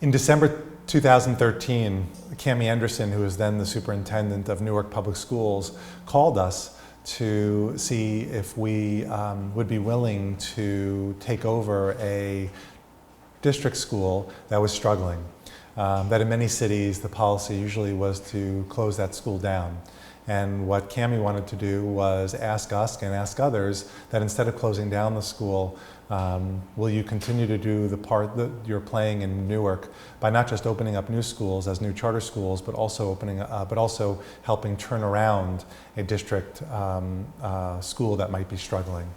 In December 2013, Cami Anderson, who was then the superintendent of Newark Public Schools, called us to see if we would be willing to take over a district school that was struggling. That in many cities, the policy usually was to close that school down. And what Cami wanted to do was ask us and ask others that instead of closing down the school, will you continue to do the part that you're playing in Newark by not just opening up new schools as new charter schools, but also helping turn around a district school that might be struggling.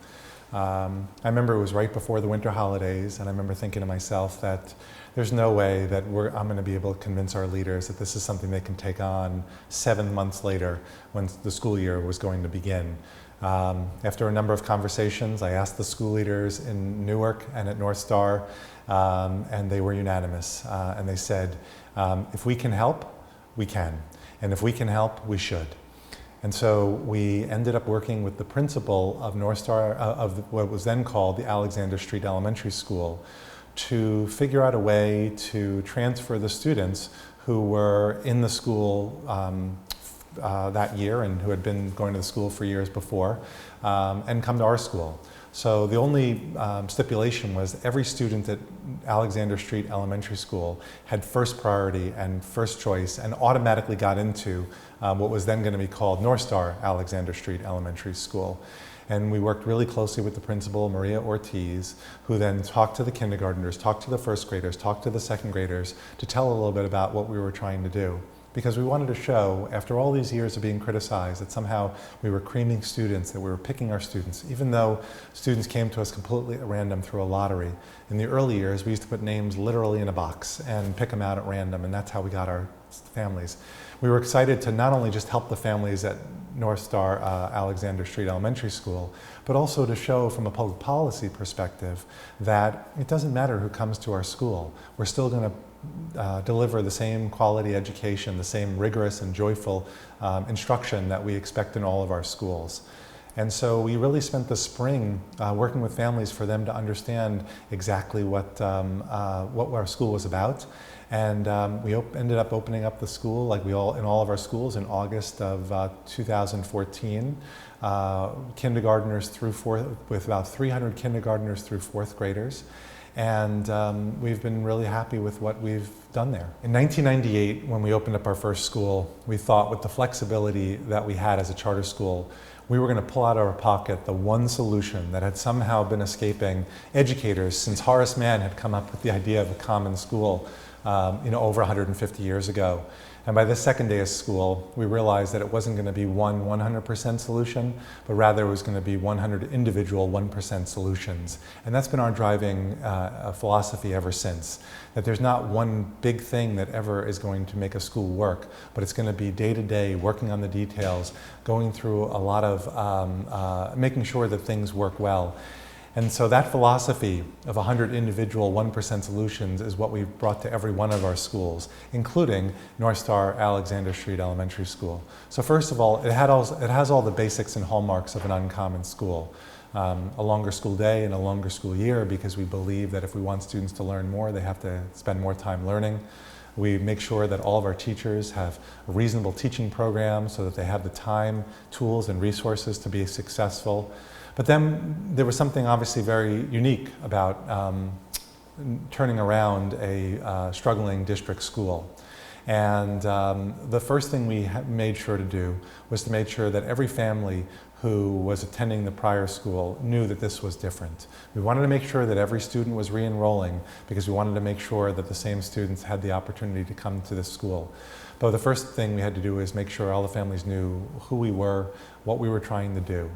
I remember it was right before the winter holidays, and I remember thinking to myself that there's no way that I'm going to be able to convince our leaders that this is something they can take on 7 months later when the school year was going to begin. After a number of conversations, I asked the school leaders in Newark and at North Star, and they were unanimous. And they said, if we can help, we can. And if we can help, we should. And so we ended up working with the principal of North Star, of what was then called the Alexander Street Elementary School, to figure out a way to transfer the students who were in the school that year and who had been going to the school for years before and come to our school. So the only stipulation was every student at Alexander Street Elementary School had first priority and first choice and automatically got into what was then going to be called North Star Alexander Street Elementary School. And we worked really closely with the principal, Maria Ortiz, who then talked to the kindergartners, talked to the first graders, talked to the second graders to tell a little bit about what we were trying to do. Because we wanted to show, after all these years of being criticized, that somehow we were creaming students, that we were picking our students, even though students came to us completely at random through a lottery. In the early years, we used to put names literally in a box and pick them out at random, and that's how we got our families. We were excited to not only just help the families at North Star Alexander Street Elementary School, but also to show from a public policy perspective that it doesn't matter who comes to our school. We're still going to deliver the same quality education, the same rigorous and joyful instruction that we expect in all of our schools. And so we really spent the spring working with families for them to understand exactly what our school was about. And we ended up opening up the school, like in all of our schools, in August of 2014. Kindergartners through with about 300 kindergartners through fourth graders. And we've been really happy with what we've done there. In 1998, when we opened up our first school, we thought with the flexibility that we had as a charter school, we were going to pull out of our pocket the one solution that had somehow been escaping educators since Horace Mann had come up with the idea of a common school over 150 years ago. And by the second day of school, we realized that it wasn't going to be one 100% solution, but rather it was going to be 100 individual 1% solutions. And that's been our driving philosophy ever since. That there's not one big thing that ever is going to make a school work, but it's going to be day to day, working on the details, going through a lot of making sure that things work well. And so that philosophy of 100 individual 1% solutions is what we've brought to every one of our schools, including North Star Alexander Street Elementary School. So first of all, it has all the basics and hallmarks of an uncommon school. A longer school day and a longer school year, because we believe that if we want students to learn more, they have to spend more time learning. We make sure that all of our teachers have a reasonable teaching program so that they have the time, tools, and resources to be successful. But then there was something obviously very unique about turning around a struggling district school. And the first thing we made sure to do was to make sure that every family who was attending the prior school knew that this was different. We wanted to make sure that every student was re-enrolling because we wanted to make sure that the same students had the opportunity to come to this school. But the first thing we had to do was make sure all the families knew who we were, what we were trying to do.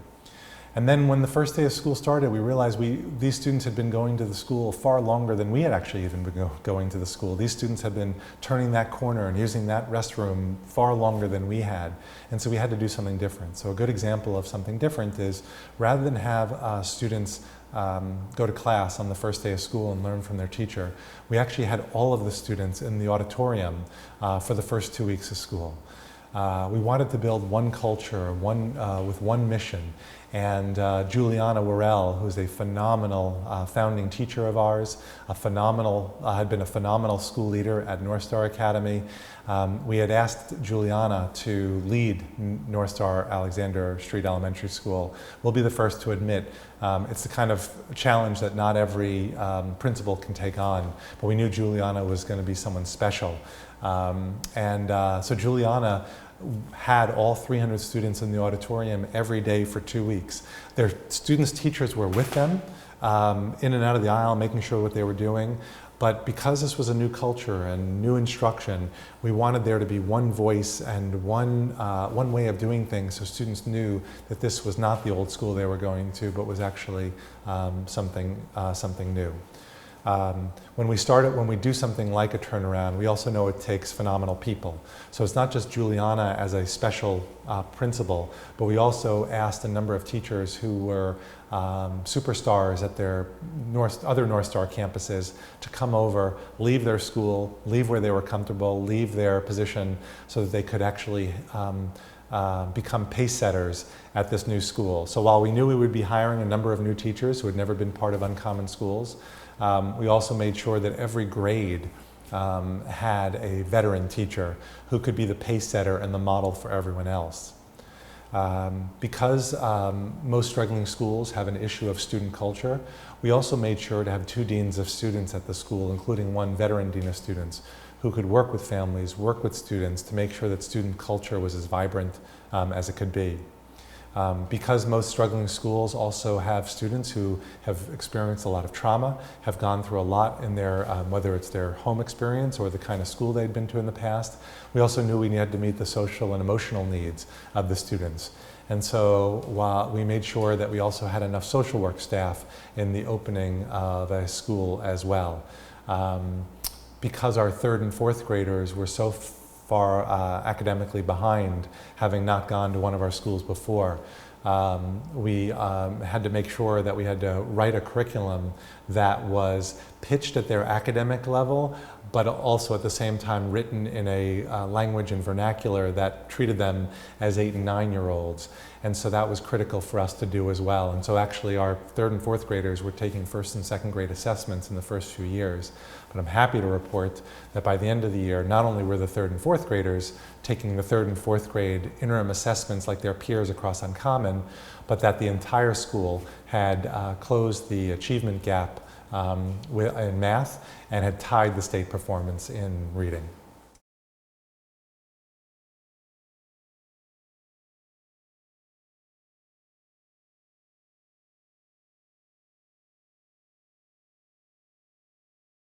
And then when the first day of school started, we realized these students had been going to the school far longer than we had actually even been going to the school. These students had been turning that corner and using that restroom far longer than we had. And so we had to do something different. So a good example of something different is rather than have students go to class on the first day of school and learn from their teacher, we actually had all of the students in the auditorium for the first 2 weeks of school. We wanted to build one culture, with one mission, And Juliana Worrell, who's a phenomenal founding teacher of ours, had been a phenomenal school leader at North Star Academy. We had asked Juliana to lead North Star Alexander Street Elementary School. We'll be the first to admit it's the kind of challenge that not every principal can take on, but we knew Juliana was going to be someone special. So Juliana had all 300 students in the auditorium every day for 2 weeks. Their students' teachers were with them in and out of the aisle, making sure what they were doing. But because this was a new culture and new instruction, we wanted there to be one voice and one way of doing things, so students knew that this was not the old school they were going to, but was actually something new. When we do something like a turnaround, we also know it takes phenomenal people. So it's not just Juliana as a special principal, but we also asked a number of teachers who were superstars at their other North Star campuses to come over, leave their school, leave where they were comfortable, leave their position so that they could actually become pace setters at this new school. So while we knew we would be hiring a number of new teachers who had never been part of Uncommon Schools, we also made sure that every grade had a veteran teacher who could be the pace setter and the model for everyone else. Because most struggling schools have an issue of student culture, we also made sure to have 2 deans of students at the school, including 1 veteran dean of students, who could work with families, work with students to make sure that student culture was as vibrant as it could be. Because most struggling schools also have students who have experienced a lot of trauma, have gone through a lot in their, whether it's their home experience or the kind of school they'd been to in the past, we also knew we needed to meet the social and emotional needs of the students. And so while we made sure that we also had enough social work staff in the opening of a school as well. Because our 3rd and 4th graders were so far academically behind, having not gone to one of our schools before, we had to make sure that we had to write a curriculum that was pitched at their academic level, but also at the same time written in a language and vernacular that treated them as 8- and 9-year-olds. And so that was critical for us to do as well. And so actually our 3rd and 4th graders were taking 1st and 2nd grade assessments in the first few years. But I'm happy to report that by the end of the year, not only were the 3rd and 4th graders taking the 3rd and 4th grade interim assessments like their peers across Uncommon, but that the entire school had closed the achievement gap in math and had tied the state performance in reading.